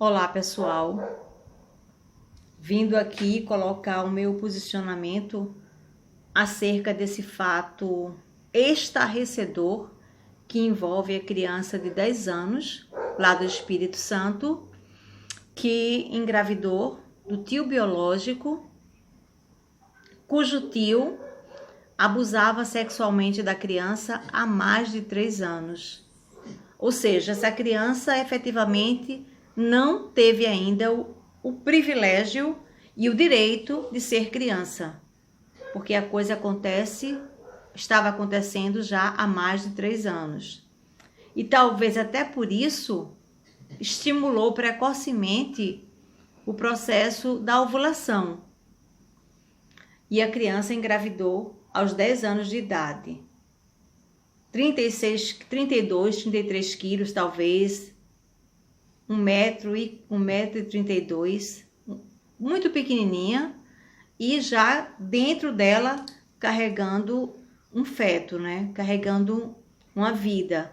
Olá, pessoal. Vindo aqui colocar o meu posicionamento acerca desse fato estarrecedor que envolve a criança de 10 anos, lá do Espírito Santo, que engravidou do tio biológico, cujo tio abusava sexualmente da criança há mais de 3 anos. Ou seja, essa criança efetivamente não teve ainda o privilégio e o direito de ser criança, porque a coisa estava acontecendo já há mais de 3 anos. E talvez até por isso estimulou precocemente o processo da ovulação. E a criança engravidou aos 10 anos de idade. 32, 33 quilos, talvez, 1,32 m, muito pequenininha, e já dentro dela carregando um feto, né? Carregando uma vida.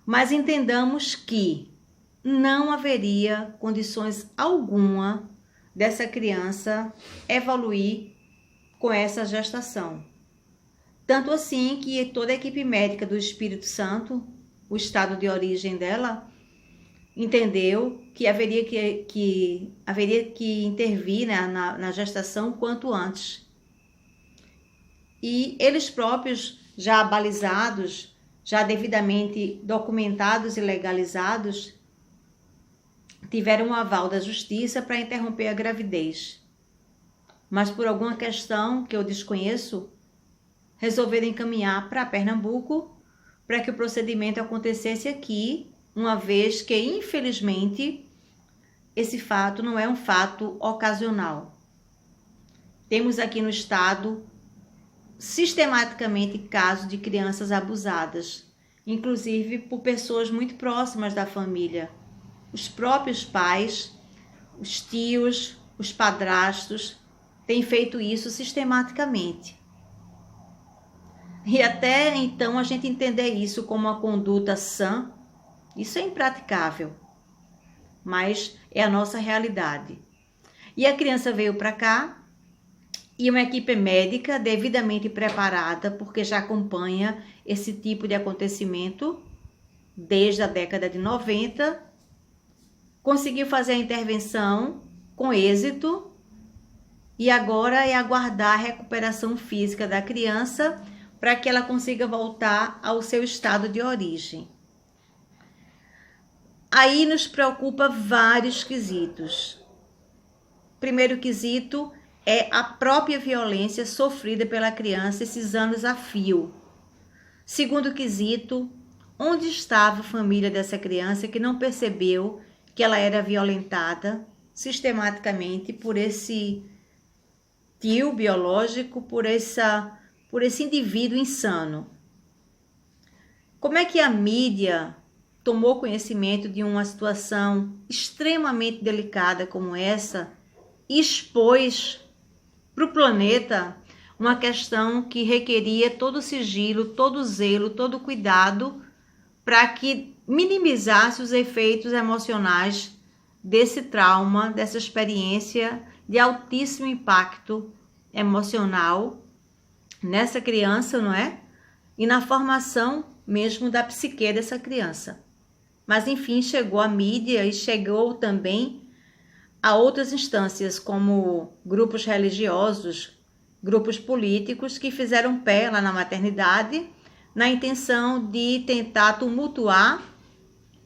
Mas entendamos que não haveria condições alguma dessa criança evoluir com essa gestação. Tanto assim que toda a equipe médica do Espírito Santo, o estado de origem dela, entendeu que haveria que intervir, né, na gestação quanto antes. E eles próprios, já balizados, já devidamente documentados e legalizados, tiveram um aval da justiça para interromper a gravidez. Mas por alguma questão que eu desconheço, resolveram encaminhar para Pernambuco para que o procedimento acontecesse aqui, uma vez que, infelizmente, esse fato não é um fato ocasional. Temos aqui no estado sistematicamente casos de crianças abusadas, inclusive por pessoas muito próximas da família, os próprios pais, os tios, os padrastos têm feito isso sistematicamente. E até então a gente entender isso como uma conduta sã, isso é impraticável, mas é a nossa realidade. E a criança veio para cá e uma equipe médica devidamente preparada, porque já acompanha esse tipo de acontecimento desde a década de 90, conseguiu fazer a intervenção com êxito e agora é aguardar a recuperação física da criança para que ela consiga voltar ao seu estado de origem. Aí nos preocupa vários quesitos. Primeiro quesito é a própria violência sofrida pela criança esses anos a fio. Segundo quesito, onde estava a família dessa criança que não percebeu que ela era violentada sistematicamente por esse tio biológico, por esse indivíduo insano? Como é que a mídia tomou conhecimento de uma situação extremamente delicada como essa e expôs para o planeta uma questão que requeria todo o sigilo, todo o zelo, todo o cuidado para que minimizasse os efeitos emocionais desse trauma, dessa experiência de altíssimo impacto emocional nessa criança, não é? E na formação mesmo da psique dessa criança. Mas enfim, chegou a mídia e chegou também a outras instâncias, como grupos religiosos, grupos políticos que fizeram pé lá na maternidade na intenção de tentar tumultuar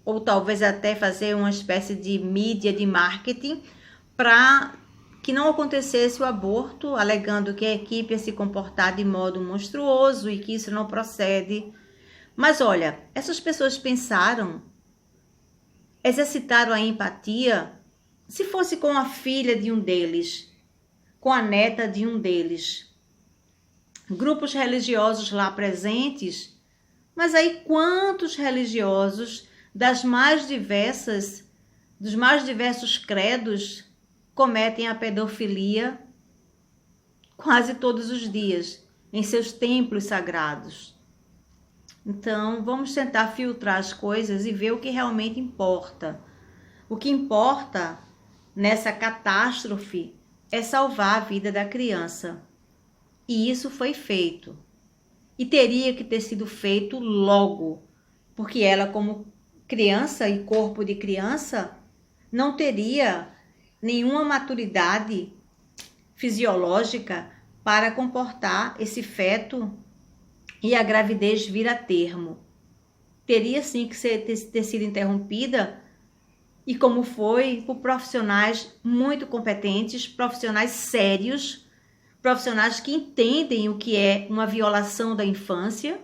ou talvez até fazer uma espécie de mídia de marketing para que não acontecesse o aborto, alegando que a equipe ia se comportar de modo monstruoso e que isso não procede. Mas olha, essas pessoas pensaram, exercitaram a empatia, se fosse com a filha de um deles, com a neta de um deles. Grupos religiosos lá presentes, mas aí quantos religiosos dos mais diversos credos cometem a pedofilia quase todos os dias em seus templos sagrados? Então, vamos tentar filtrar as coisas e ver o que realmente importa. O que importa nessa catástrofe é salvar a vida da criança. E isso foi feito. E teria que ter sido feito logo, porque ela, como criança e corpo de criança, não teria nenhuma maturidade fisiológica para comportar esse feto e a gravidez vir a termo. Teria sim que ter sido interrompida, e como foi, por profissionais muito competentes, profissionais sérios, profissionais que entendem o que é uma violação da infância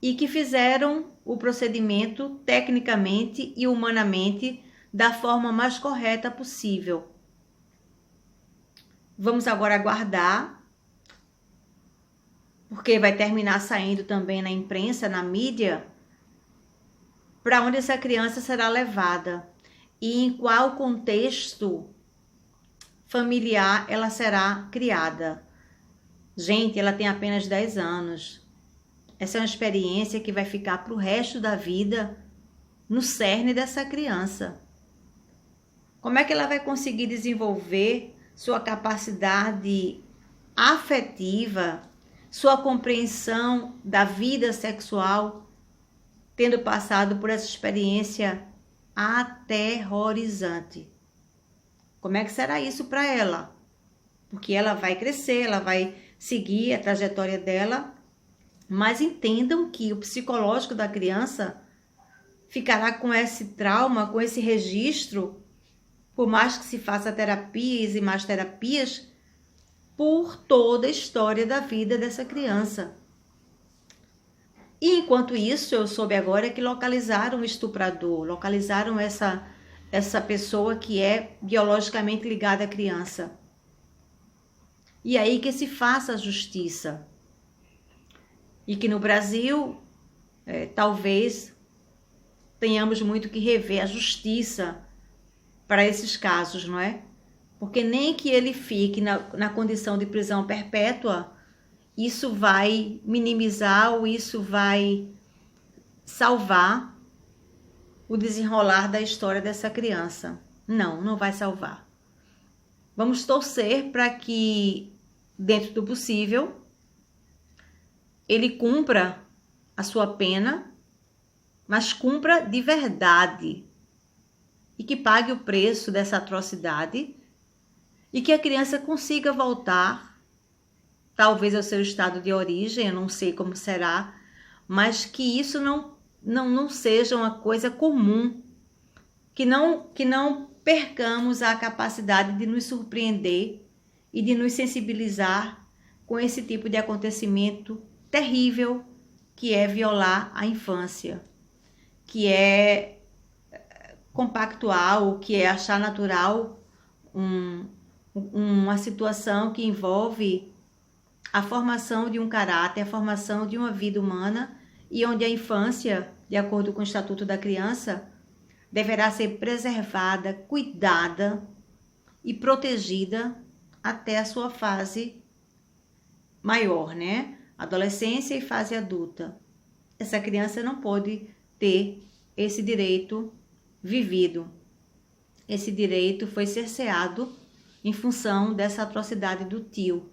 e que fizeram o procedimento tecnicamente e humanamente da forma mais correta possível. Vamos agora aguardar, porque vai terminar saindo também na imprensa, na mídia, para onde essa criança será levada e em qual contexto familiar ela será criada. Gente, ela tem apenas 10 anos. Essa é uma experiência que vai ficar para o resto da vida no cerne dessa criança. Como é que ela vai conseguir desenvolver sua capacidade afetiva, sua compreensão da vida sexual, tendo passado por essa experiência aterrorizante? Como é que será isso para ela? Porque ela vai crescer, ela vai seguir a trajetória dela, mas entendam que o psicológico da criança ficará com esse trauma, com esse registro, por mais que se faça terapias e mais terapias, por toda a história da vida dessa criança. E enquanto isso, eu soube agora que localizaram o estuprador, localizaram essa pessoa que é biologicamente ligada à criança. E aí que se faça a justiça. E que no Brasil, talvez tenhamos muito que rever a justiça para esses casos, não é? Porque nem que ele fique na condição de prisão perpétua, isso vai minimizar ou isso vai salvar o desenrolar da história dessa criança. Não, não vai salvar. Vamos torcer para que, dentro do possível, ele cumpra a sua pena, mas cumpra de verdade e que pague o preço dessa atrocidade e que a criança consiga voltar, talvez ao seu estado de origem, eu não sei como será, mas que isso não seja uma coisa comum, que não percamos a capacidade de nos surpreender e de nos sensibilizar com esse tipo de acontecimento terrível que é violar a infância, que é compactual, que é achar natural uma situação que envolve a formação de um caráter, a formação de uma vida humana e onde a infância, de acordo com o Estatuto da Criança, deverá ser preservada, cuidada e protegida até a sua fase maior, né? Adolescência e fase adulta. Essa criança não pode ter esse direito vivido. Esse direito foi cerceado em função dessa atrocidade do tio.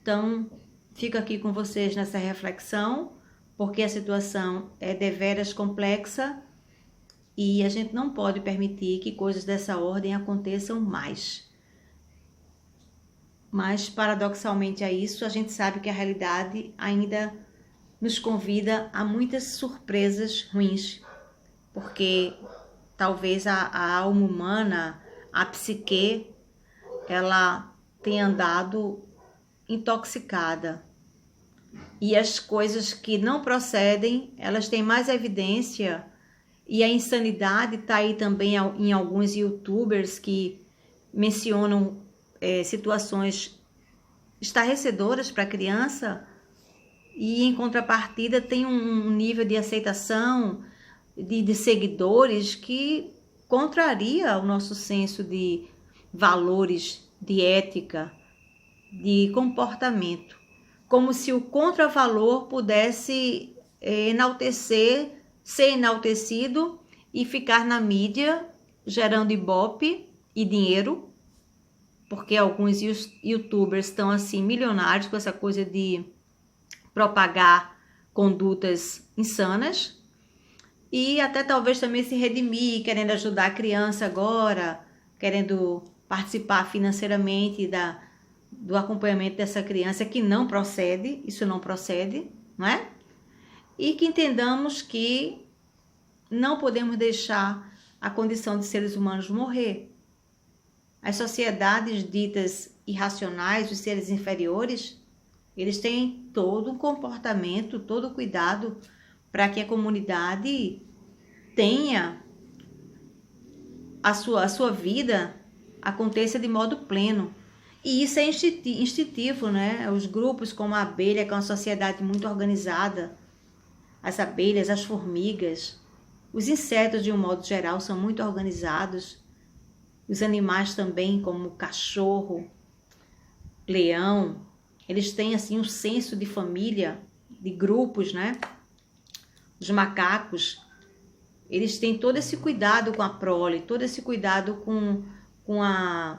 Então, fico aqui com vocês nessa reflexão, porque a situação é deveras complexa e a gente não pode permitir que coisas dessa ordem aconteçam mais. Mas, paradoxalmente a isso, a gente sabe que a realidade ainda nos convida a muitas surpresas ruins, porque talvez a alma humana, a psique, ela tenha andado intoxicada. E as coisas que não procedem, elas têm mais evidência. E a insanidade está aí também em alguns youtubers que mencionam situações estarrecedoras para a criança e em contrapartida tem um nível de aceitação de seguidores que contraria o nosso senso de valores, de ética, de comportamento. Como se o contravalor pudesse enaltecer, ser enaltecido e ficar na mídia gerando ibope e dinheiro, porque alguns youtubers estão assim milionários com essa coisa de propagar condutas insanas, e até talvez também se redimir, querendo ajudar a criança agora, querendo participar financeiramente do acompanhamento dessa criança, que não procede, isso não procede, não é? E que entendamos que não podemos deixar a condição de seres humanos morrer. As sociedades ditas irracionais, os seres inferiores, eles têm todo um comportamento, todo o cuidado para que a comunidade tenha a sua vida, aconteça de modo pleno. E isso é instintivo, né? Os grupos como a abelha, que é uma sociedade muito organizada, as abelhas, as formigas, os insetos de um modo geral são muito organizados. Os animais também, como o cachorro, leão, eles têm assim um senso de família, de grupos, né? Os macacos, eles têm todo esse cuidado com a prole, todo esse cuidado com a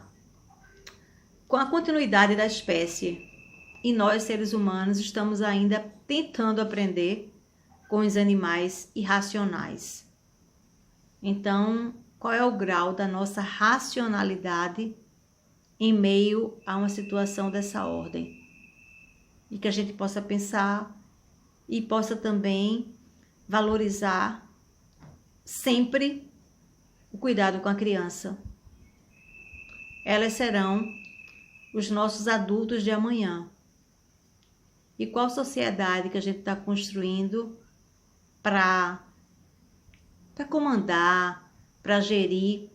continuidade da espécie. E nós, seres humanos, estamos ainda tentando aprender com os animais irracionais. Então, qual é o grau da nossa racionalidade em meio a uma situação dessa ordem? E que a gente possa pensar e possa também valorizar sempre o cuidado com a criança. Elas serão os nossos adultos de amanhã. E qual sociedade que a gente está construindo para comandar, para gerir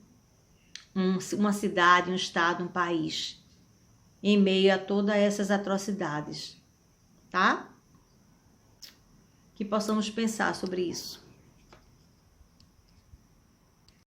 uma cidade, um estado, um país, em meio a todas essas atrocidades, tá? Que possamos pensar sobre isso.